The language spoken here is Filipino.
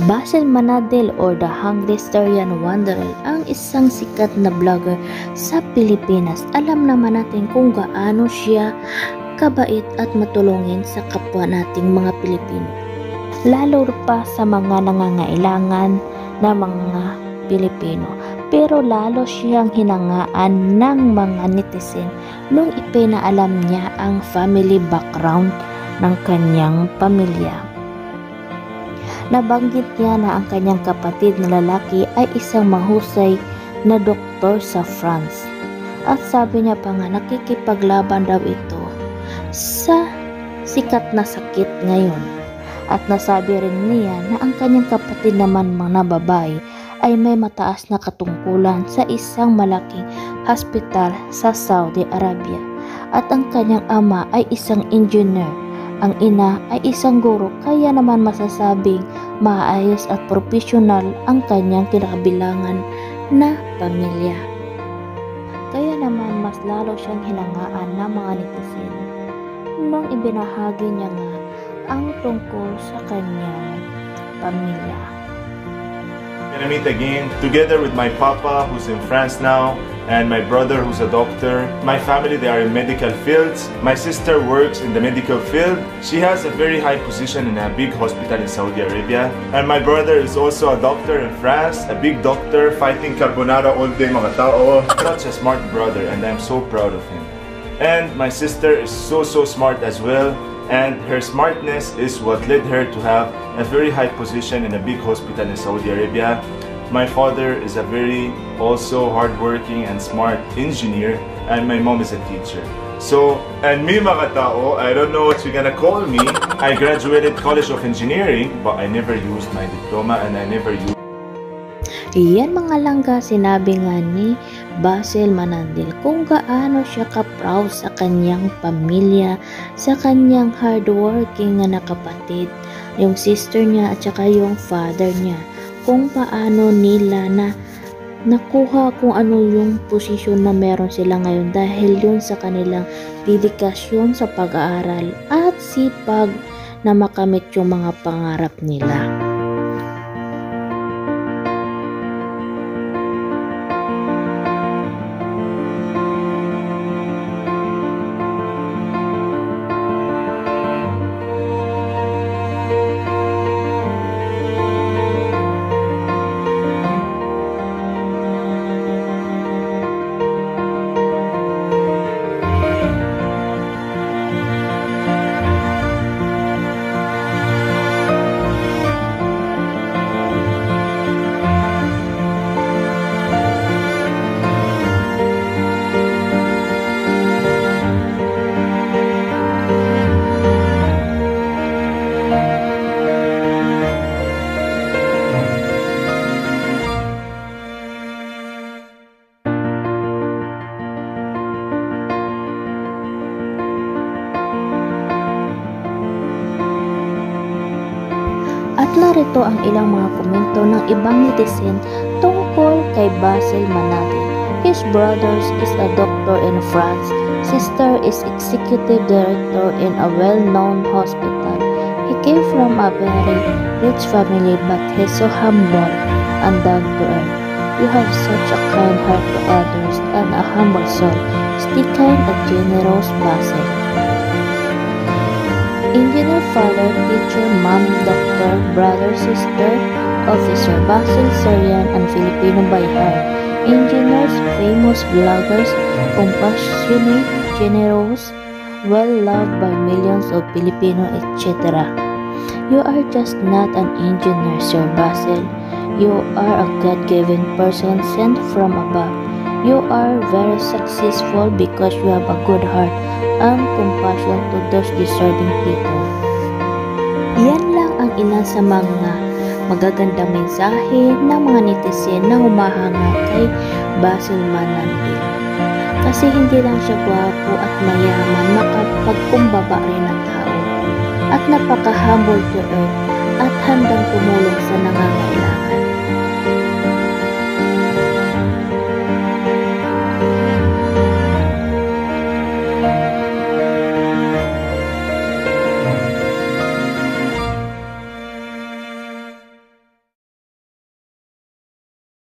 Basel Manadil or the Hungry Syrian Wanderer ang isang sikat na vlogger sa Pilipinas. Alam naman natin kung gaano siya kabait at matulungin sa kapwa nating mga Pilipino. Lalo pa sa mga nangangailangan na mga Pilipino. Pero lalo siyang hinangaan ng mga netizen nung ipinaalam niya ang family background ng kanyang pamilya. Nabanggit niya na ang kanyang kapatid na lalaki ay isang mahusay na doktor sa France. At sabi niya pa nga nakikipaglaban daw ito sa sikat na sakit ngayon. At nasabi rin niya na ang kanyang kapatid naman na babae ay may mataas na katungkulan sa isang malaking hospital sa Saudi Arabia. At ang kanyang ama ay isang engineer. Ang ina ay isang guro, kaya naman masasabing maayos at profesional ang kanyang kinakabilangan na pamilya. Kaya naman mas lalo siyang hinangaan ng mga netizen nung ibinahagi niya nga ang tungkol sa kanyang pamilya. Gonna meet again together with my papa who's in France now and my brother who's a doctor. My family, they are in medical fields. My sister works in the medical field. She has a very high position in a big hospital in Saudi Arabia. And my brother is also a doctor in France, a big doctor fighting carbonara all day mga tao. Such a smart brother and I'm so proud of him. And my sister is so smart as well. And her smartness is what led her to have a very high position in a big hospital in Saudi Arabia. My father is a very also hardworking and smart engineer, and my mom is a teacher. So, and me mga tao, I don't know what you're gonna call me. I graduated College of Engineering, but I never used my diploma and I never used. Iyan mga langga sinabi nga ni Basel Manadil kung gaano siya ka-proud sa kanyang pamilya, sa kanyang hardworking na kapatid, yung sister niya at saka yung father niya, kung paano nila na nakuha kung ano yung posisyon na meron sila ngayon dahil yun sa kanilang dedikasyon sa pag-aaral at sipag na makamit yung mga pangarap nila. At narito ang ilang mga komento ng ibang netizen tungkol kay Basel Manadil. His brother is a doctor in France. Sister is executive director in a well-known hospital. He came from a very rich family but he's so humble and down to earth. You have such a kind heart to others and a humble soul. Stay kind and generous, Basel. Engineer, father, teacher, mom, doctor, brother, sister, officer, Basel, Syrian, and Filipino by heart. Engineers, famous vloggers, compassionate, generous, well-loved by millions of Filipino, etc. You are just not an engineer, Sir Basel. You are a God-given person sent from above. You are very successful because you have a good heart and compassion to those deserving people. Yan lang ang ilan sa mga magagandang mensahe ng mga netizen na humahanga kay Basel Manadil. Kasi hindi lang siya gwapo at mayaman, makapagkumbaba rin na tao at napaka-humble to earth at handang tumulong sa nangangailangan.